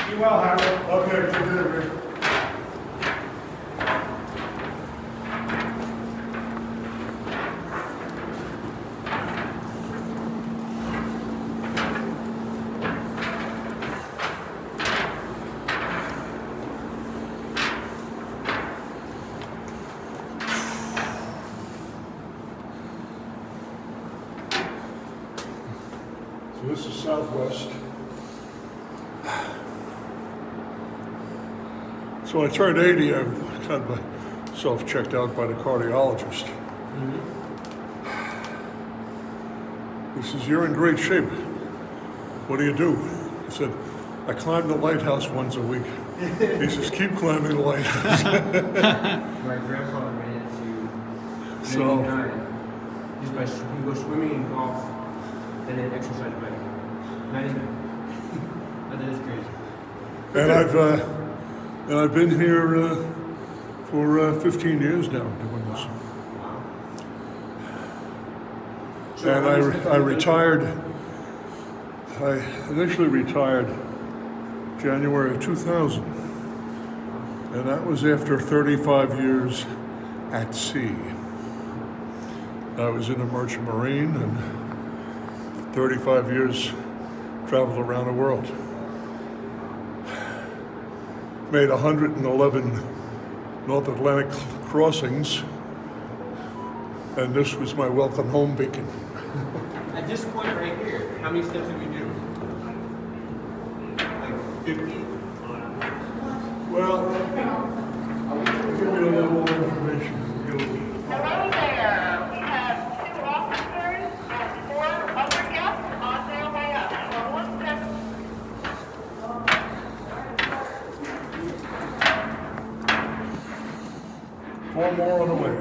Be well, Howard. Okay, good day, Rick. So this is Southwest. So when I turned 80, I had myself checked out by the cardiologist. He says, "You're in great shape. What do you do?" I said, "I climb the lighthouse once a week." He says, "Keep climbing the lighthouse." My grandfather ran into So- 99 just by he goes swimming and golf and then exercise by 99. That is crazy. And I've been here for 15 years now doing this. So And I retired. I initially retired January of 2000, and that was after 35 years at sea. I was in the Merchant Marine and 35 years traveled around the world. Made 111 North Atlantic crossings, and this was my welcome home beacon. At this point right here, how many steps did we do? Like 50? Well, I'll give you a little more information. Hello there. We have 2 officers and 4 other guests on their way up. So one second. Four more on the way.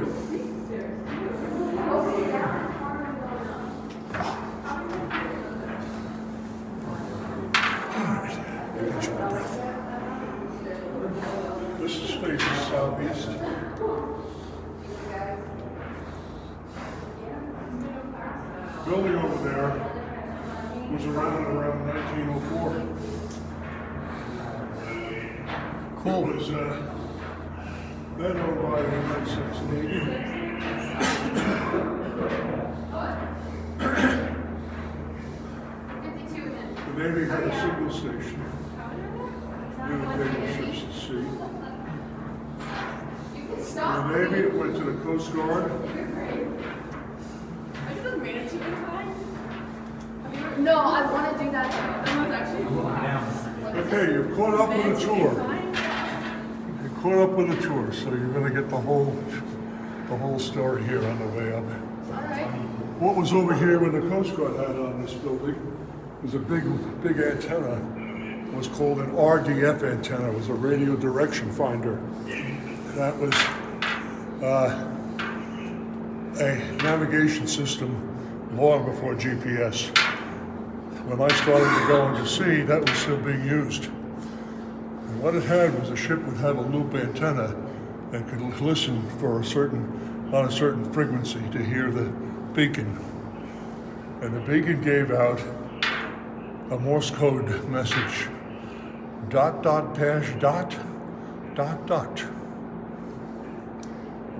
Catch my breath. This is facing southeast. Building over there was around 1904. Cool. It was then owned by the United States Navy. The Navy had a signal station. Communicating ships at sea. From the Navy, it went to the Coast Guard. No, I want to do that. That was actually Okay, you've caught up with a tour. You're caught up with a tour, so you're going to get the whole story here on the way up. alright. What was over here when the Coast Guard had on this building was a big antenna. It was called an RDF antenna. It was a radio direction finder. That was a navigation system long before GPS. When I started to go into sea, that was still being used. And what it had was a ship would have a loop antenna and could listen for on a certain frequency to hear the beacon. And the beacon gave out a Morse code message, dot, dot, dash, dot, dot, dot,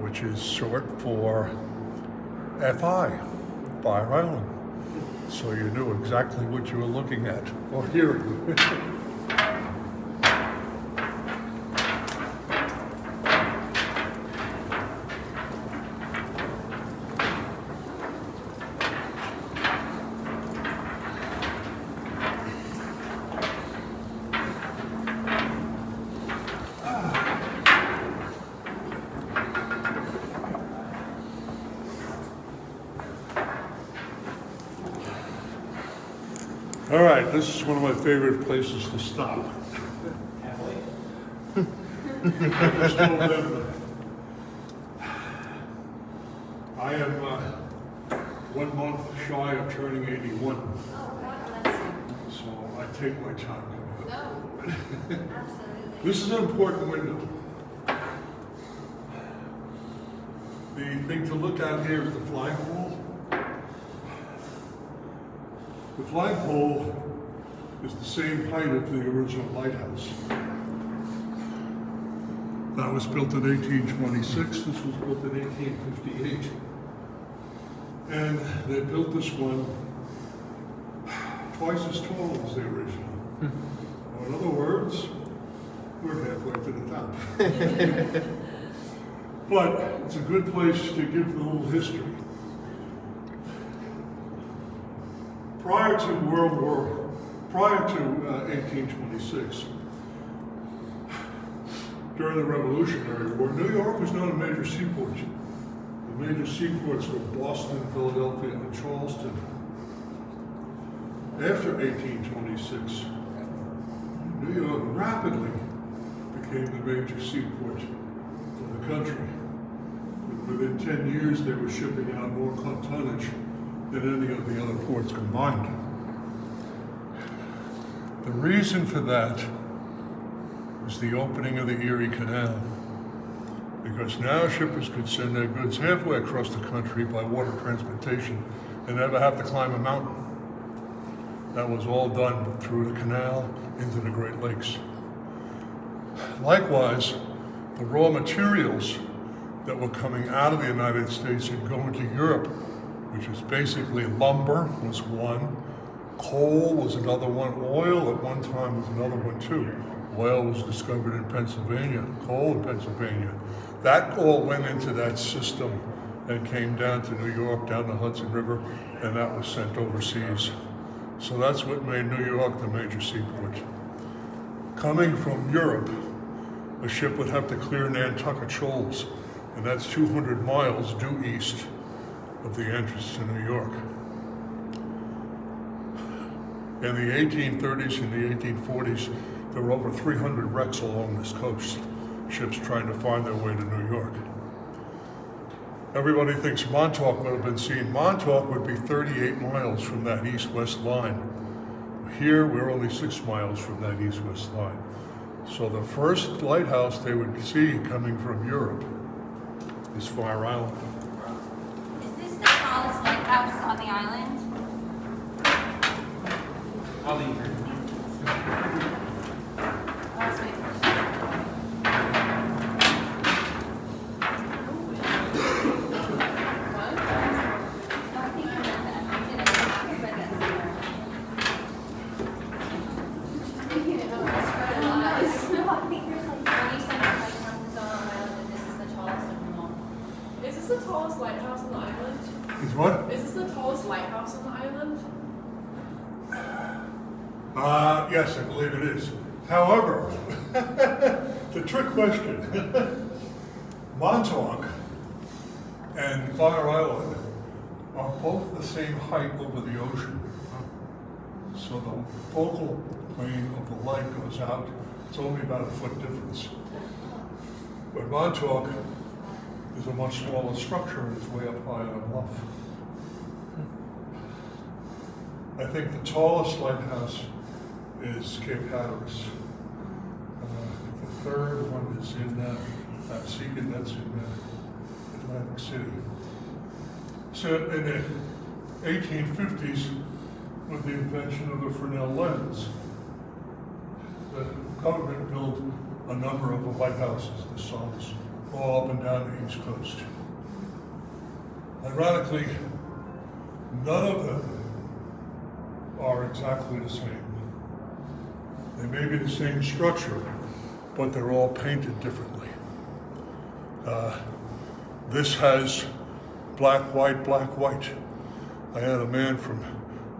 which is short for FI, Fire Island. So you knew exactly what you were looking at or hearing. All right, this is one of my favorite places to stop. I just told them I am 1 month shy of turning 81, Oh, God bless you. so I take my time. No, absolutely. This is an important window. The thing to look at here is the flagpole. The flagpole is the same height of the original lighthouse. That was built in 1826, this was built in 1858. And they built this one twice as tall as the original. In other words, we're halfway to the top. But it's a good place to give the little history. Prior to 1826, during the Revolutionary War, New York was not a major seaport. The major seaports were Boston, Philadelphia, and Charleston. After 1826, New York rapidly became the major seaport for the country. Within 10 years, they were shipping out more tonnage than any of the other ports combined. The reason for that was the opening of the Erie Canal, because now shippers could send their goods halfway across the country by water transportation and never have to climb a mountain. That was all done through the canal into the Great Lakes. Likewise, the raw materials that were coming out of the United States and going to Europe, which is basically lumber was one, coal was another one, oil at one time was another one too. Oil was discovered in Pennsylvania, coal in Pennsylvania. That all went into that system and came down to New York, down the Hudson River, and that was sent overseas. So that's what made New York the major seaport. Coming from Europe, a ship would have to clear Nantucket Shoals, and that's 200 miles due east of the entrance to New York. In the 1830s and the 1840s, there were over 300 wrecks along this coast, ships trying to find their way to New York. Everybody thinks Montauk would have been seen. Montauk would be 38 miles from that east-west line. Here, we're only 6 miles from that east-west line. So the first lighthouse they would see coming from Europe is Fire Island. Is this the tallest lighthouse on the island? I'll leave here. That's my question. What? No, I think you meant that. I didn't. I read that somewhere. Making it up. Spread lies. No, I think there's like 27 lighthouses on the island, and this is the tallest of them all. Is this the tallest lighthouse on the island? Is what? Is this the tallest lighthouse on the island? Yes, I believe it is. However, the trick question, Montauk and Fire Island are both the same height over the ocean. So the focal plane of the light goes out, it's only about a foot difference. But Montauk is a much smaller structure and it's way up high on a bluff. I think the tallest lighthouse is Cape Hatteras. I think the third one is in Seaton, that's in Atlantic City. So in the 1850s, with the invention of the Fresnel lens, the government built a number of lighthouses this size, all up and down the East Coast. Ironically, none of them are exactly the same. They may be the same structure, but they're all painted differently. This has black, white, black, white. I had a man from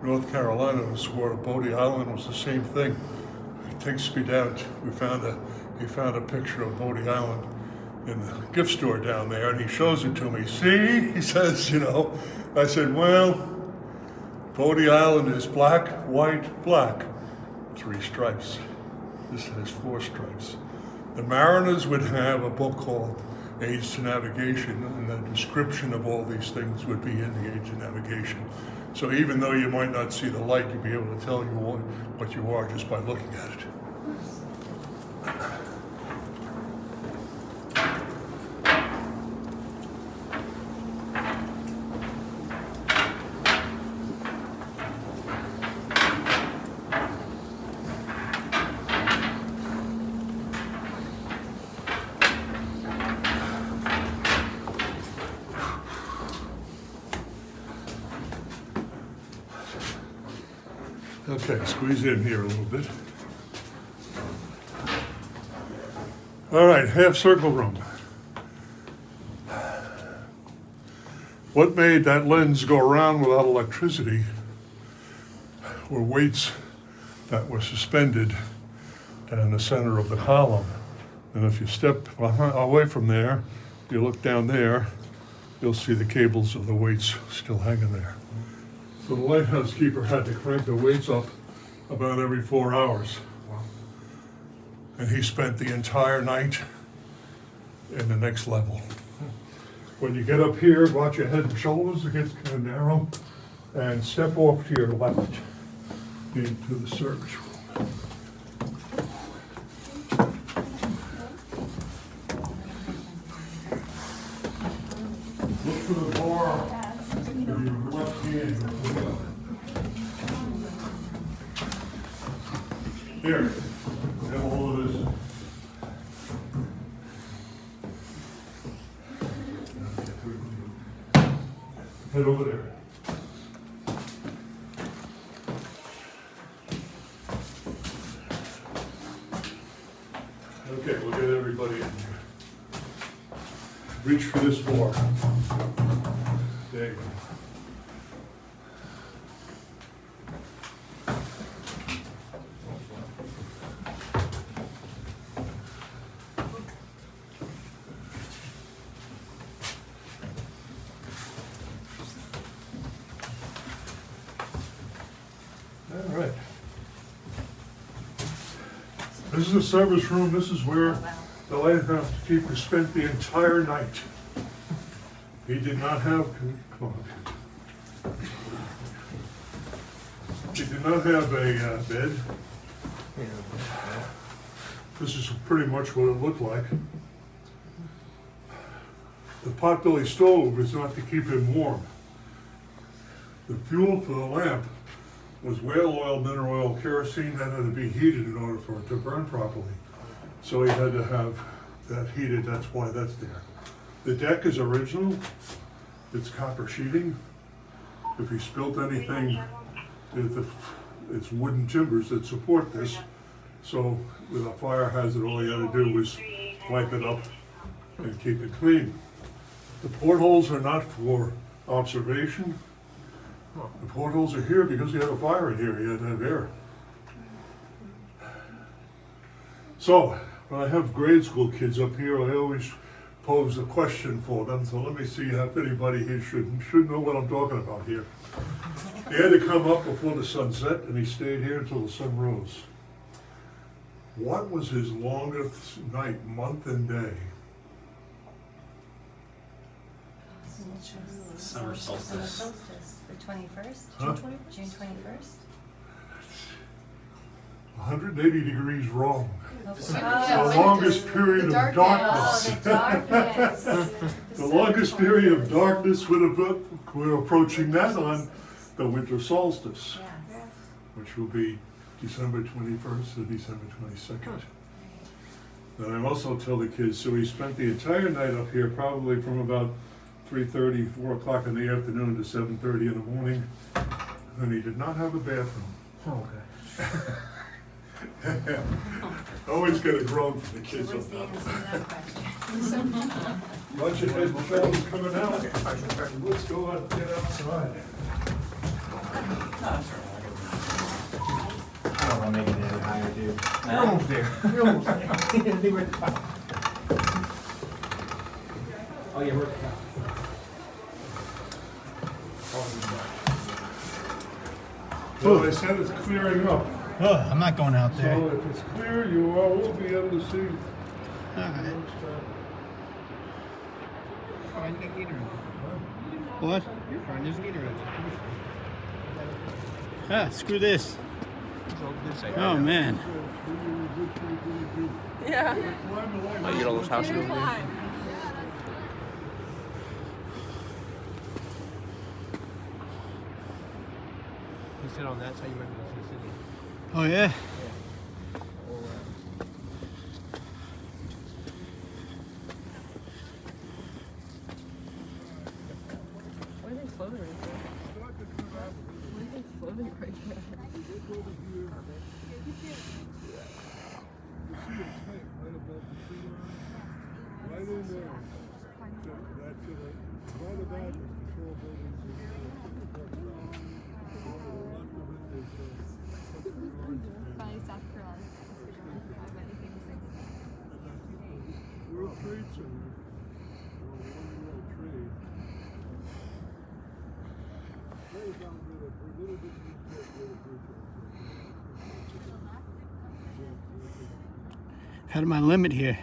North Carolina who swore Bodie Island was the same thing. He takes me down. He found a picture of Bodie Island in the gift store down there, and he shows it to me. See, he says, you know. I said, well, Bodie Island is black, white, black. 3 stripes. This has 4 stripes. The mariners would have a book called Aids to Navigation, and the description of all these things would be in the Aids to Navigation. So even though you might not see the light, you'd be able to tell you what you are just by looking at it. Okay, squeeze in here a little bit. All right, half circle room. What made that lens go around without electricity were weights that were suspended in the center of the column. And if you step away from there, you look down there, you'll see the cables of the weights still hanging there. So the lighthouse keeper had to crank the weights up about every 4 hours. And he spent the entire night in the next level. When you get up here, watch your head and shoulders, it gets kind of narrow, and step off to your left into the service room. Look for the bar with your left hand. Here, have all of this. Head over there. Okay, we'll get everybody in here. Reach for this bar. There you go. All right. This is the service room. This is where the lighthouse keeper spent the entire night. He did not have, come on. He did not have a bed. This is pretty much what it looked like. The potbelly stove is not to keep him warm. The fuel for the lamp was whale oil, mineral oil, kerosene that had to be heated in order for it to burn properly. So he had to have that heated, that's why that's there. The deck is original, it's copper sheeting. If he spilt anything, it's wooden timbers that support this. So with a fire hazard, all you had to do was wipe it up and keep it clean. The portholes are not for observation. The portholes are here because you had a fire in here, you had to have air. So, when I have grade school kids up here, I always pose a question for them, so let me see if anybody here should know what I'm talking about here. He had to come up before the sun set, and he stayed here until the sun rose. What was his longest night, month and day? Summer solstice. The 21st? Huh? June 21st? 180 degrees wrong. Oh, The longest period of Oh, darkness. the darkness. The longest period of darkness we're approaching that on the winter solstice, Yes. which will be December 21st to December 22nd. And I also tell the kids, so he spent the entire night up here, probably from about 3:30, 4 o'clock in the afternoon to 7:30 in the morning, and he did not have a bathroom. Oh, okay. Always get a groan from the kids What's up the there. answer to that question? Watch your head and shoulders coming out. Let's go out and get outside. I don't want to make it any higher, dude. You're almost there. You're almost there. I think we're at the top. Oh, yeah, we're at the top. So I said it's clearing up. Oh, I'm not going out there. So if it's clear, you all will be able to see. Alright. What? Ah, screw this. Oh man. Yeah. Oh, you get all those houses over there? Climb. You sit on that side, you might be able to see the city. Oh yeah. Why are they floating right there? Why are they floating right there? Trade Center, or one World Trade. Right about where the little bit where the bridge was. Out of my limit here.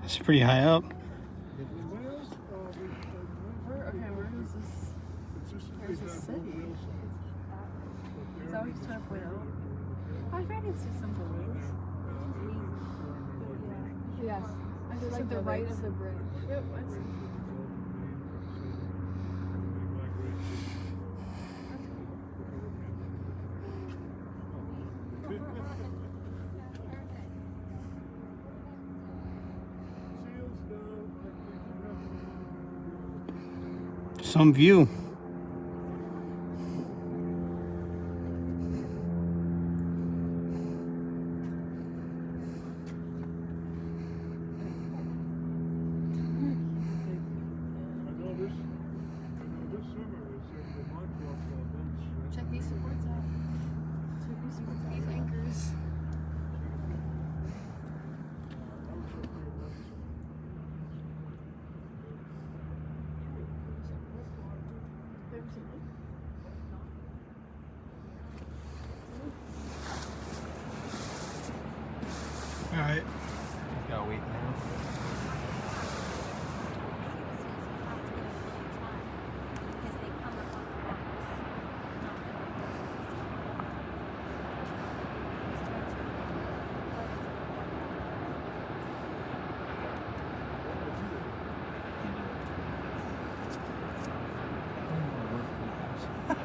It's pretty high up. Where is this? Where's the city? Is that what he's trying to point out? I think it's just some balloons. Yes. I feel like the right of the bridge. Yep, I see. Some view. Check these supports out. Check these supports out. These anchors. All right. Gotta wait now. That's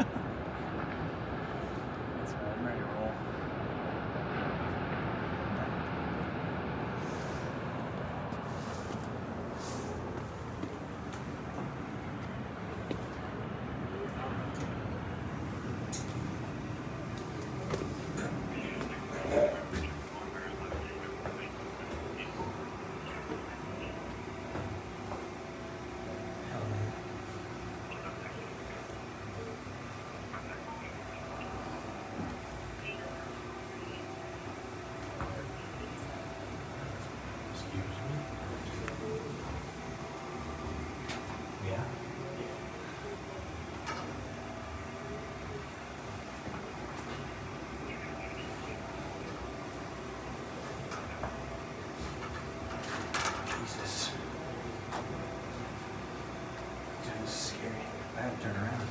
right, I'm ready to roll. Excuse me. Yeah. Jesus. That was scary. I had to turn around.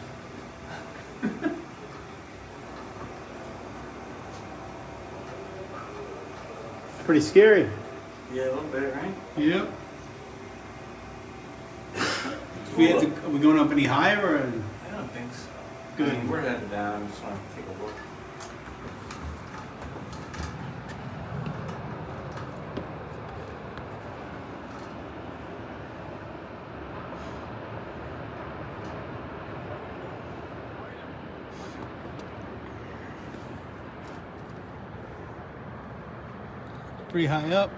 Pretty scary. Yeah, a little bit, right? Yep. Are we going up any higher or? I don't think so. Good. I mean, we're headed down. I just want to take a look. Pretty high up.